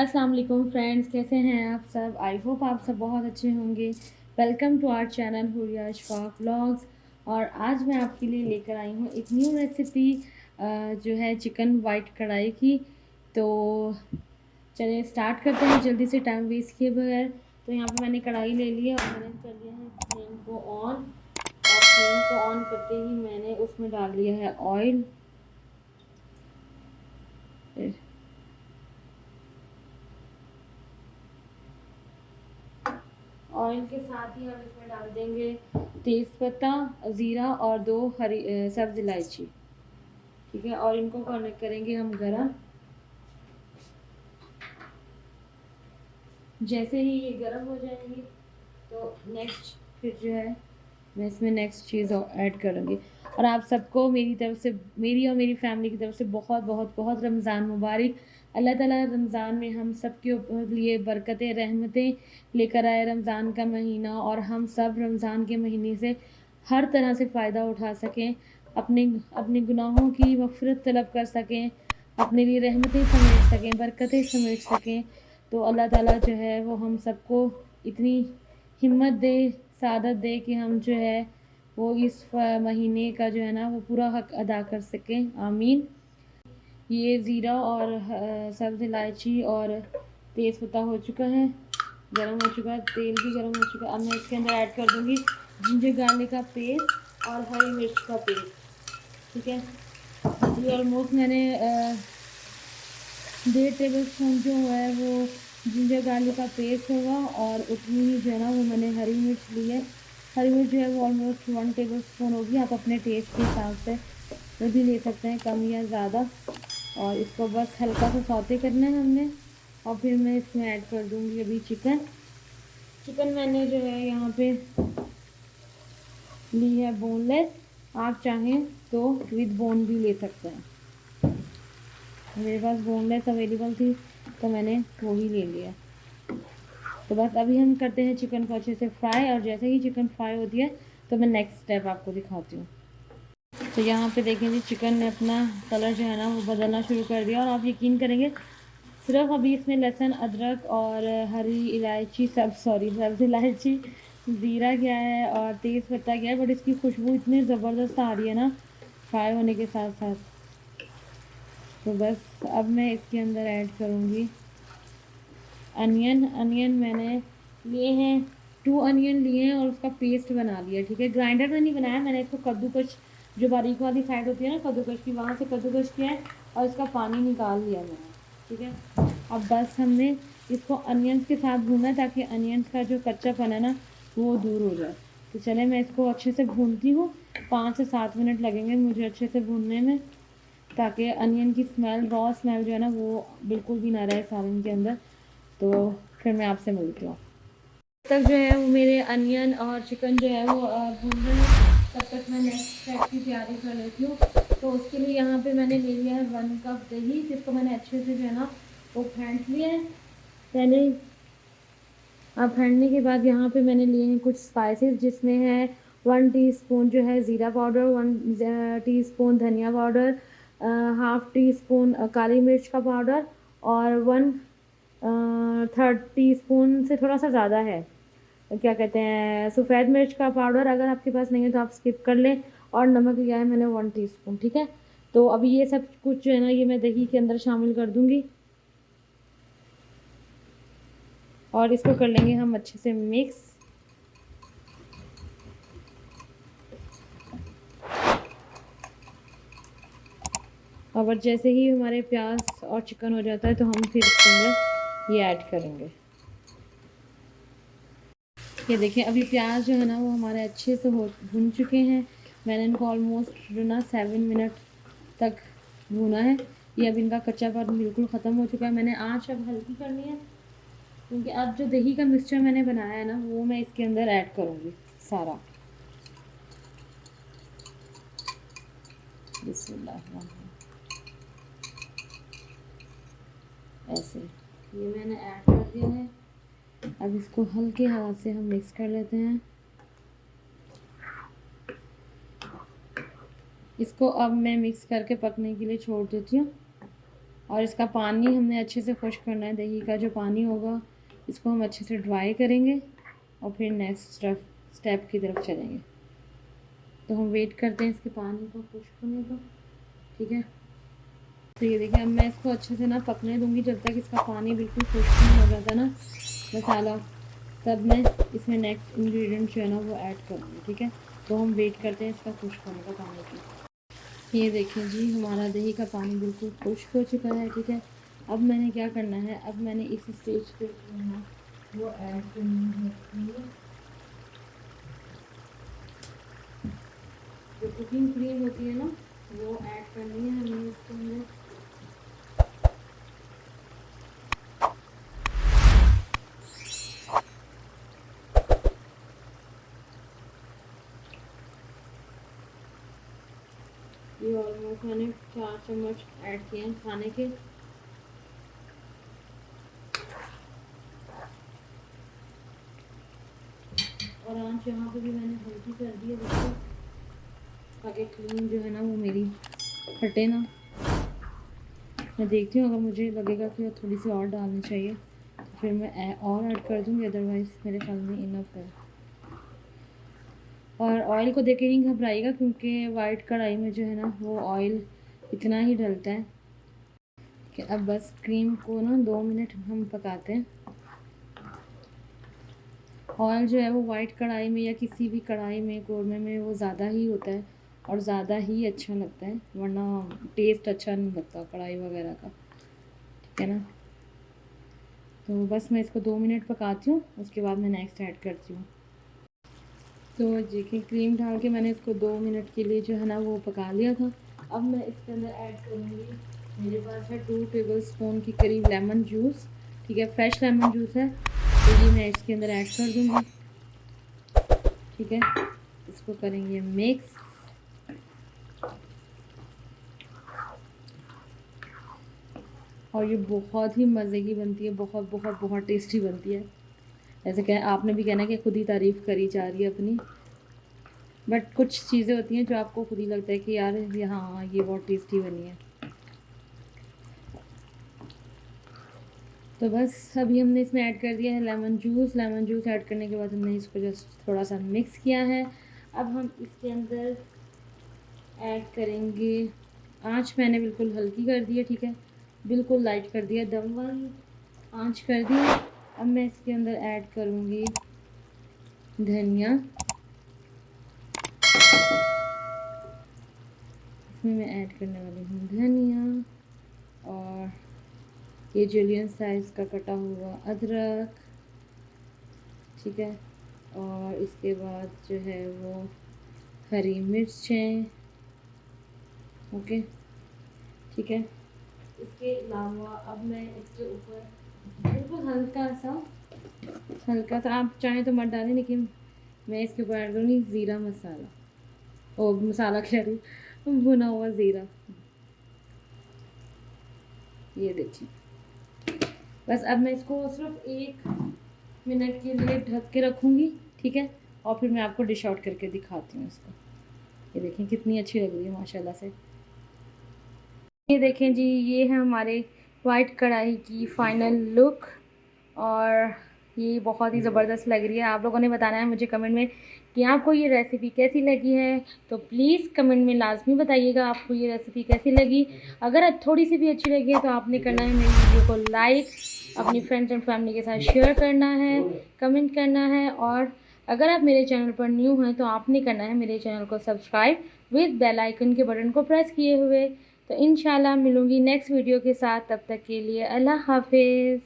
अस्सलाम वालेकुम फ्रेंड्स, कैसे हैं आप सब। आई होप आप सब बहुत अच्छे होंगे। Welcome to our channel Huriya Ashfaq vlogs. और आज मैं आपके लिए लेकर आई हूँ एक न्यू रेसिपी जो है चिकन वाइट कढ़ाई की। तो चलिए स्टार्ट करते हैं जल्दी से, टाइम वेस्ट किए बगैर। तो यहाँ पे मैंने कढ़ाई ले ली है और मैंने कर लिया है फ्लेम को ऑन। और फ्लेम को ऑन करते ही मैंने उसमें डाल लिया है ऑयल। ऑयल के साथ ही हम इसमें डाल देंगे तेज़पत्ता, ज़ीरा और 2 हरी सब्ज़ इलायची। ठीक है, और इनको करेंगे हम गरम। जैसे ही ये गरम हो जाएंगे तो नेक्स्ट फिर जो है मैं इसमें नेक्स्ट चीज़ ऐड करूँगी। और आप सबको मेरी तरफ से, मेरी और मेरी फैमिली की तरफ से बहुत बहुत बहुत रमज़ान मुबारक। अल्लाह ताला रमज़ान में हम सब के लिए बरकतें रहमतें लेकर आए रमज़ान का महीना, और हम सब रमज़ान के महीने से हर तरह से फ़ायदा उठा सकें, अपने अपने गुनाहों की मग़फ़िरत तलब कर सकें, अपने लिए रहमतें समेट सकें, बरकतें समेट सकें। तो अल्लाह ताला जो है वो हम सबको इतनी हिम्मत दे, सादत दे कि हम जो है वो इस महीने का जो है ना वो पूरा हक अदा कर सकें। आमीन। ये ज़ीरा और सब्ज़ इलायची और तेज़पत्ता हो चुका है, गरम हो चुका है, तेल भी गरम हो चुका है। अब मैं इसके अंदर ऐड कर दूँगी जिंजर गार्लिक का पेस्ट और हरी मिर्च का पेस्ट। ठीक है, ये ऑलमोस्ट मैंने 1.5 टेबल स्पून जो है वो जिंजर गार्लिक का पेस्ट होगा, और उतनी ही जो है ना वो मैंने हरी मिर्च ली है। हरी मिर्च जो है वो ऑलमोस्ट 1 टेबल स्पून होगी। आप अपने टेस्ट के हिसाब से वो भी ले सकते हैं, कम या ज़्यादा। और इसको बस हल्का सा सौते करना है हमने। और फिर मैं इसमें ऐड कर दूँगी अभी चिकन। चिकन मैंने जो है यहाँ पे ली है बोनलेस। आप चाहें तो विद बोन भी ले सकते हैं। मेरे पास बोनलेस अवेलेबल थी तो मैंने वो ही ले लिया। तो बस अभी हम करते हैं चिकन को अच्छे से फ्राई, और जैसे ही चिकन फ्राई होती है तो मैं नेक्स्ट स्टेप आपको दिखाती हूँ। तो यहाँ पे देखें जी, चिकन ने अपना कलर जो है ना वो बदलना शुरू कर दिया। और आप यकीन करेंगे, सिर्फ अभी इसमें लहसुन, अदरक और हरी इलायची, सब्ज़ इलायची, ज़ीरा गया है और तेज़ पत्ता गया है, बट इसकी खुशबू इतनी ज़बरदस्त आ रही है ना फ्राई होने के साथ साथ। तो बस अब मैं इसके अंदर ऐड करूँगी अनियन। अनियन मैंने लिए हैं, 2 अनियन लिए हैं और उसका पेस्ट बना लिया। ठीक है, ग्राइंडर में नहीं बनाया मैंने, इसको कद्दूकश, जो बारीक वाली साइड होती है ना कद्दूकश की, वहाँ से कद्दूकश किया है और इसका पानी निकाल लिया मैंने। ठीक है, अब बस हमने इसको अनियंस के साथ भूना है ताकि अनियंस का जो कच्चापन है ना वो दूर हो जाए। तो चले मैं इसको अच्छे से भूनती हूँ। 5 से 7 मिनट लगेंगे मुझे अच्छे से भूनने में, ताकि अनियन की स्मेल, रॉ स्मेल जो है ना वो बिल्कुल भी ना रहे सालन के अंदर। तो फिर मैं आपसे मिलती हूँ। तब तक जो है वो मेरे अनियन और चिकन जो है वो भून रहे हैं, तब तक मैं नेक्स्ट स्टेप की तैयारी कर लेती हूँ। तो उसके लिए यहाँ पे मैंने ले लिया है 1 कप दही, जिसको मैंने अच्छे से जो है ना वो फेंट लिया है पहले। अब फेंटने के बाद यहाँ पे मैंने लिए हैं कुछ स्पाइसेस, जिसमें है 1 टीस्पून जो है ज़ीरा पाउडर, 1 टीस्पून धनिया पाउडर, हाफ़ टी स्पून काली मिर्च का पाउडर, और 1/3 टीस्पून से थोड़ा सा ज़्यादा है, क्या कहते हैं, सफ़ेद मिर्च का पाउडर। अगर आपके पास नहीं है तो आप स्किप कर लें। और नमक लिया है मैंने 1 टीस्पून। ठीक है, तो अभी ये सब कुछ जो है ना ये मैं दही के अंदर शामिल कर दूँगी, और इसको कर लेंगे हम अच्छे से मिक्स। और जैसे ही हमारे प्याज और चिकन हो जाता है तो हम फिर इसके अंदर ये ऐड करेंगे। ये देखिए, अभी प्याज जो है ना वो हमारे अच्छे से भुन चुके हैं। मैंने इनको ऑलमोस्ट जो ना 7 मिनट तक भुना है। ये अब इनका कच्चापन बिल्कुल ख़त्म हो चुका है। मैंने आँच अब हल्की करनी है, क्योंकि अब जो दही का मिक्सचर मैंने बनाया है ना वो मैं इसके अंदर ऐड करूँगी सारा। बिस्मिल्लाह, ऐसे ये मैंने ऐड कर दिया है। अब इसको हल्के हाथ से हम मिक्स कर लेते हैं। इसको अब मैं मिक्स करके पकने के लिए छोड़ देती हूँ। और इसका पानी हमने अच्छे से खुश्क करना है। दही का जो पानी होगा इसको हम अच्छे से ड्राई करेंगे और फिर नेक्स्ट स्टेप की तरफ चलेंगे। तो हम वेट करते हैं इसके पानी को खुश्क होने का, ठीक है। तो ये देखिए अब मैं इसको अच्छे से ना पकने दूंगी जब तक इसका पानी बिल्कुल खुश्क नहीं हो जाता ना मसाला, तब मैं इसमें नेक्स्ट इंग्रेडिएंट जो है ना वो ऐड करूँगी, ठीक है। तो हम वेट करते हैं इसका खुश्क होने का पानी की। ये देखिए जी हमारा दही का पानी बिल्कुल खुश्क हो चुका है, ठीक है। अब मैंने क्या करना है, अब मैंने इस स्टेज पे जो है वो ऐड करनी है जो कुकिंग क्रीम होती है ना, वो ऐड करनी है हमें इसके अंदर। ये ऑलमोस्ट मैंने 4 चम्मच ऐड किए हैं खाने के। और आंच यहाँ पे भी मैंने हल्की कर दी है देखो, ताकि क्रीम जो है ना वो मेरी फटे ना। मैं देखती हूँ अगर मुझे लगेगा कि थोड़ी सी और डालनी चाहिए तो फिर मैं और ऐड कर दूँगी, अदरवाइज़ मेरे ख्याल में इनफ है। और ऑयल को देख के नहीं घबराइएगा क्योंकि वाइट कढ़ाई में जो है ना वो ऑयल इतना ही डलता है कि अब बस क्रीम को ना 2 मिनट हम पकाते हैं। ऑयल जो है वो वाइट कढ़ाई में या किसी भी कढ़ाई में कौरमे में वो ज़्यादा ही होता है और ज़्यादा ही अच्छा लगता है, वरना टेस्ट अच्छा नहीं लगता कढ़ाई वगैरह का, ठीक है ना। तो बस मैं इसको 2 मिनट पकाती हूँ, उसके बाद मैं नेक्स्ट ऐड करती हूँ। तो देखिए क्रीम डाल के मैंने इसको 2 मिनट के लिए जो है ना वो पका लिया था। अब मैं इसके अंदर ऐड करूँगी, मेरे पास है 2 टेबल स्पून के करीब लेमन जूस, ठीक है, फ्रेश लेमन जूस है, तो ये मैं इसके अंदर ऐड कर दूँगी, ठीक है। इसको करेंगे मिक्स। और ये बहुत ही मज़े की बनती है, बहुत बहुत बहुत टेस्टी बनती है। ऐसे कह आपने भी कहना कि खुद ही तारीफ़ करी जा रही है अपनी, बट कुछ चीज़ें होती हैं जो आपको खुद ही लगता है कि यार ये हाँ ये बहुत टेस्टी बनी है। तो बस अभी हमने इसमें ऐड कर दिया है lemon juice. Lemon juice add करने के बाद हमने इसको जस्ट थोड़ा सा मिक्स किया है। अब हम इसके अंदर ऐड करेंगे, आँच मैंने बिल्कुल हल्की कर दी है, ठीक है, बिल्कुल लाइट कर दिया, दम वाली आँच कर दी। अब मैं इसके अंदर ऐड करूँगी धनिया, इसमें मैं ऐड करने वाली हूँ धनिया और ये जुलियन साइज़ का कटा हुआ अदरक, ठीक है। और इसके बाद जो है वो हरी मिर्चें, ओके, ठीक है। इसके अलावा अब मैं इसके ऊपर बिल्कुल हल्का सा आप चाहें तो मत डालें, लेकिन मैं इसके ऊपर ऐड करूँगी ज़ीरा मसाला, ओ मसाला कह रही हूँ, भुना हुआ ज़ीरा। ये देखिए बस अब मैं इसको सिर्फ 1 मिनट के लिए ढक के रखूँगी, ठीक है। और फिर मैं आपको डिश आउट करके दिखाती हूँ इसको। ये देखें कितनी अच्छी लग रही है माशाल्लाह से। ये देखें जी, ये है हमारे वाइट कढ़ाई की फ़ाइनल लुक और ये बहुत ही ज़बरदस्त लग रही है। आप लोगों ने बताना है मुझे कमेंट में कि आपको ये रेसिपी कैसी लगी है, तो प्लीज़ कमेंट में लाज़मी बताइएगा आपको ये रेसिपी कैसी लगी। अगर थोड़ी सी भी अच्छी लगी है तो आपने करना है मेरी वीडियो को लाइक, अपनी फ्रेंड्स एंड फैमिली के साथ शेयर करना है, कमेंट करना है, और अगर आप मेरे चैनल पर न्यू हैं तो आपने करना है मेरे चैनल को सब्सक्राइब विद बेल आइकन के बटन को प्रेस किए हुए। तो इंशाल्लाह मिलूँगी नेक्स्ट वीडियो के साथ, तब तक के लिए अल्लाह हाफिज़।